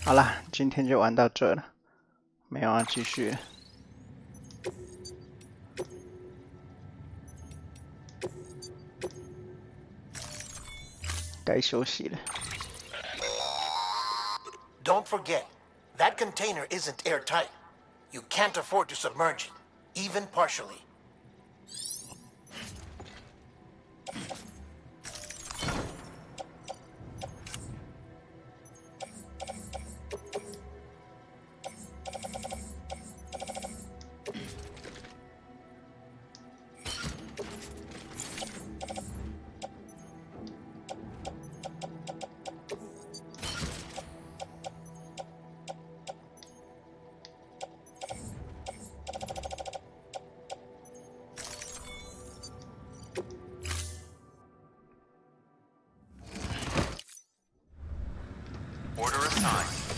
好啦，今天就玩到这了，没有要继续了。该休息了。Don't forget, that container isn't airtight. You can't afford to submerge it, even partially.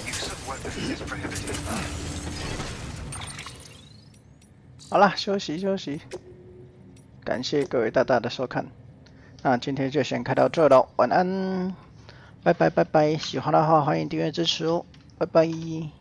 Use of weapons is prohibited. 好啦，休息休息。感谢各位大大的收看，那今天就先开到这喽，晚安，拜拜拜拜。喜欢的话欢迎订阅支持哦，拜拜。